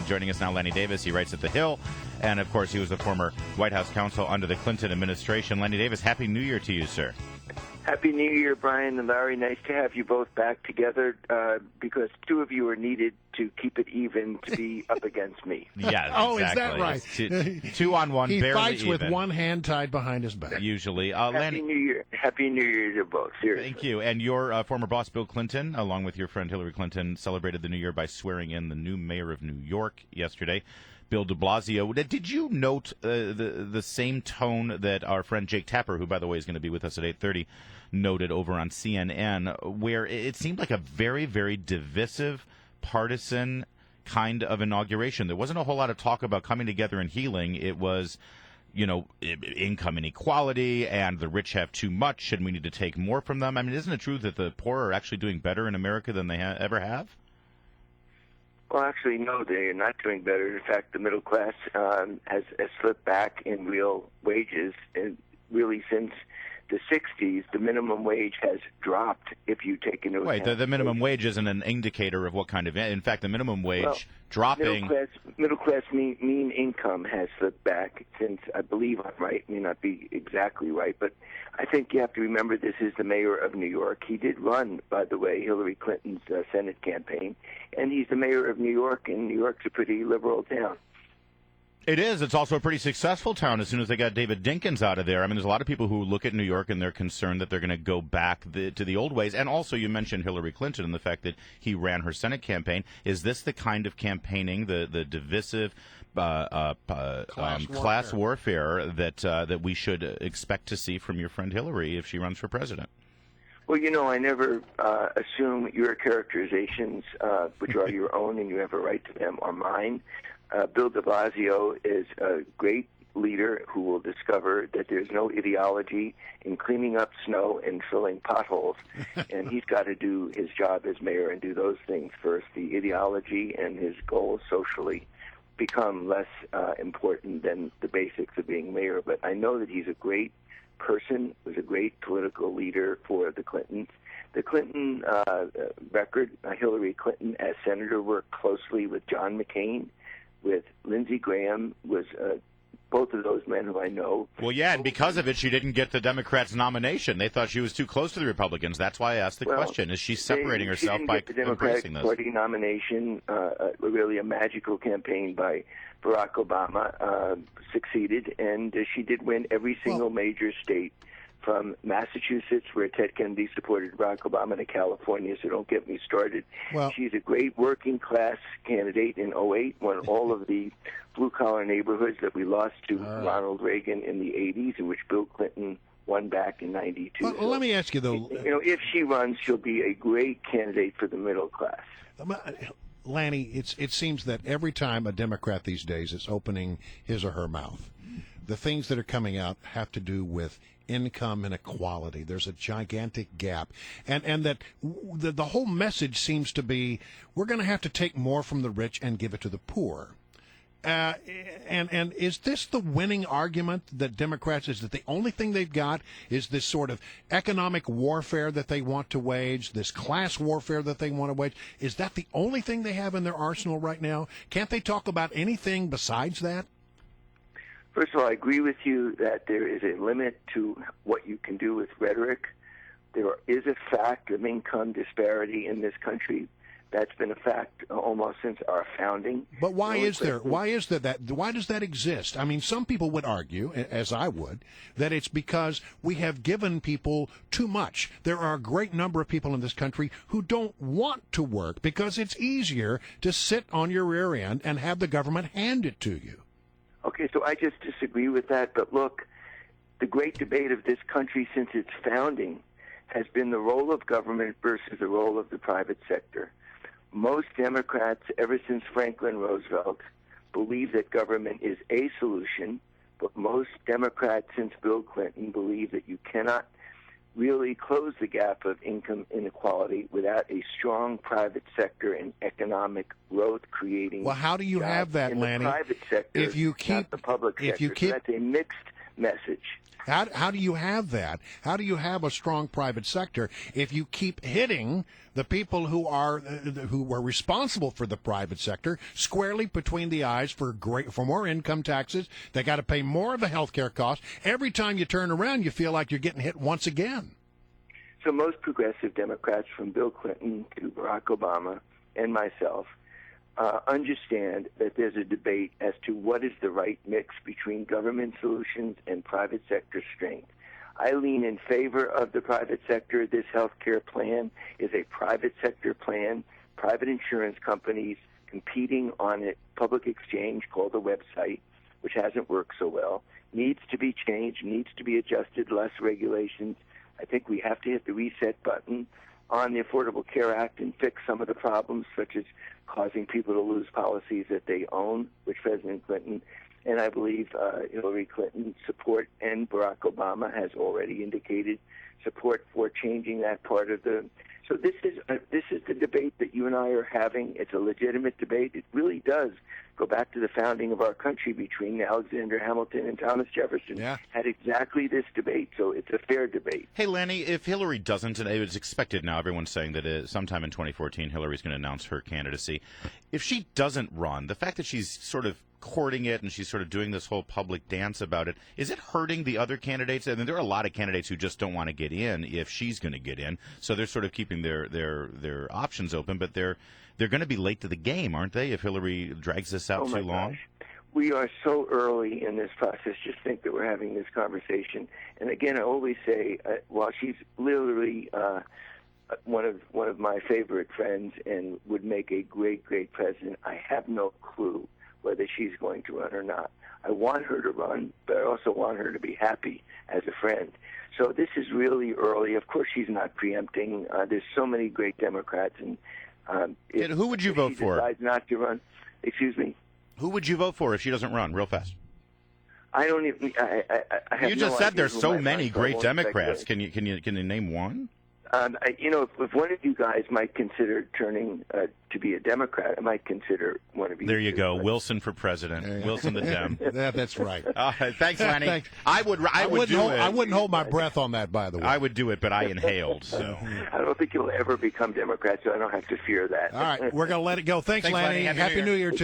Joining us now, Lanny Davis. He writes at The Hill, and of course, he was a former White House counsel under the Clinton administration. Lanny Davis, Happy New Year to you, sir. Happy New Year, Brian and Larry. Nice to have you both back together because two of you are needed to keep it even to be up against me. Yeah, oh, exactly. Is that right? Two on one, he barely fights with even. one hand tied behind his back. Usually. Happy Lanny, New Year. Happy New Year to both. Seriously. Thank you. And your former boss, Bill Clinton, along with your friend Hillary Clinton, celebrated the new year by swearing in the new mayor of New York yesterday, Bill de Blasio. Did you note the same tone that our friend Jake Tapper, who, by the way, is going to be with us at 8:30, noted over on CNN, where it seemed like a very, very divisive, partisan kind of inauguration? There wasn't a whole lot of talk about coming together and healing. It was, income inequality, and the rich have too much, and we need to take more from them. I mean, isn't it true that the poor are actually doing better in America than they ever have? Well, actually, no, they are not doing better. In fact, the middle class has slipped back in real wages, and really since the 60s, the minimum wage has dropped if you take into account. Wait, the minimum wage isn't an indicator of what kind of... In fact, the minimum wage dropping... Middle class mean income has slipped back since, I believe I'm right, may not be exactly right, but I think you have to remember this is the mayor of New York. He did run, by the way, Hillary Clinton's Senate campaign, and he's the mayor of New York, and New York's a pretty liberal town. It is. It's also a pretty successful town as soon as they got David Dinkins out of there. I mean, there's a lot of people who look at New York and they're concerned that they're going to go back to the old ways. And also, you mentioned Hillary Clinton and the fact that he ran her Senate campaign. Is this the kind of campaigning, the divisive class warfare that we should expect to see from your friend Hillary if she runs for president? Well, I never assume your characterizations, which are your own and you have a right to them, are mine. Bill de Blasio is a great leader who will discover that there's no ideology in cleaning up snow and filling potholes, and he's got to do his job as mayor and do those things first. The ideology and his goals socially become less important than the basics of being mayor, but I know that he's a great person, was a great political leader for the Clintons. The Clinton record, Hillary Clinton as senator, worked closely with John McCain, with Lindsey Graham, was both of those men who I know. Well, yeah, and because of it, she didn't get the Democrats' nomination. They thought she was too close to the Republicans. That's why I asked the question. Is she separating herself by embracing this? She didn't get the Democratic Party nomination. Really a magical campaign by Barack Obama succeeded, and she did win every single major state, from Massachusetts, where Ted Kennedy supported Barack Obama, to California, so don't get me started. Well, she's a great working-class candidate in 2008, won all of the blue-collar neighborhoods that we lost to Ronald Reagan in the 80s, in which Bill Clinton won back in 92. Well, so, let me ask you, though. If she runs, she'll be a great candidate for the middle class. Lanny, it seems that every time a Democrat these days is opening his or her mouth, the things that are coming out have to do with income inequality. There's a gigantic gap. And that the whole message seems to be, we're going to have to take more from the rich and give it to the poor. And is this the winning argument that Democrats, is that the only thing they've got is this sort of economic warfare that they want to wage, this class warfare that they want to wage? Is that the only thing they have in their arsenal right now? Can't they talk about anything besides that? First of all, I agree with you that there is a limit to what you can do with rhetoric. There is a fact of income disparity in this country. That's been a fact almost since our founding. But why is there? Why is that? Why does that exist? I mean, some people would argue, as I would, that it's because we have given people too much. There are a great number of people in this country who don't want to work because it's easier to sit on your rear end and have the government hand it to you. Okay, so I just disagree with that. But look, the great debate of this country since its founding has been the role of government versus the role of the private sector. Most Democrats, ever since Franklin Roosevelt, believe that government is a solution, but most Democrats since Bill Clinton believe that you cannot really close the gap of income inequality without a strong private sector and economic growth creating. Well, how do you have that, in Lanny? The private sector, if you keep not the public sector. So that's a mixed message. How do you have that? How do you have a strong private sector if you keep hitting the people who are responsible for the private sector squarely between the eyes for more income taxes? They got to pay more of the health care costs. Every time you turn around, you feel like you're getting hit once again. So most progressive Democrats, from Bill Clinton to Barack Obama and myself, understand that there's a debate as to what is the right mix between government solutions and private sector strength. I lean in favor of the private sector. This health care plan is a private sector plan, private insurance companies competing on a public exchange called a website, which hasn't worked so well, needs to be changed, needs to be adjusted, less regulations. I think we have to hit the reset button on the Affordable Care Act and fix some of the problems, such as causing people to lose policies that they own, which President Clinton and I believe Hillary Clinton support, and Barack Obama has already indicated support for changing that part of the. So this is the debate that you and I are having. It's a legitimate debate. It really does go back to the founding of our country between Alexander Hamilton and Thomas Jefferson. Yeah. Had exactly this debate, so it's a fair debate. Hey, Lanny, if Hillary doesn't, and it's expected now, everyone's saying that sometime in 2014 Hillary's going to announce her candidacy. If she doesn't run, the fact that she's sort of courting it and she's sort of doing this whole public dance about it, is it hurting the other candidates? I mean, there are a lot of candidates who just don't want to get in if she's going to get in, so they're sort of keeping their options open, but they're going to be late to the game, aren't they, if Hillary drags this out too long? Gosh. We are so early in this process. Just think that we're having this conversation. And again, I always say, while she's literally one of my favorite friends and would make a great president, I have no clue whether she's going to run or not. I want her to run, but I also want her to be happy as a friend. So this is really early. Of course, she's not preempting. There's so many great Democrats, and who would you vote she for? Decides not to run. Excuse me. Who would you vote for if she doesn't run? Real fast. I don't even. I have You just no said idea there's who so might many run, so I great won't Democrats. speculate. Can you name one? If one of you guys might consider turning to be a Democrat, I might consider one of you. There you two, go. but- Wilson for president. Wilson the Dem. That's right. Thanks, Lanny. Thanks. I would do it. I wouldn't hold my breath on that, by the way. I would do it, but I inhaled. So. I don't think you'll ever become Democrat, so I don't have to fear that. All right, we're going to let it go. Thanks, Thanks, Lanny. Lanny. Happy New Happy Year. New Year to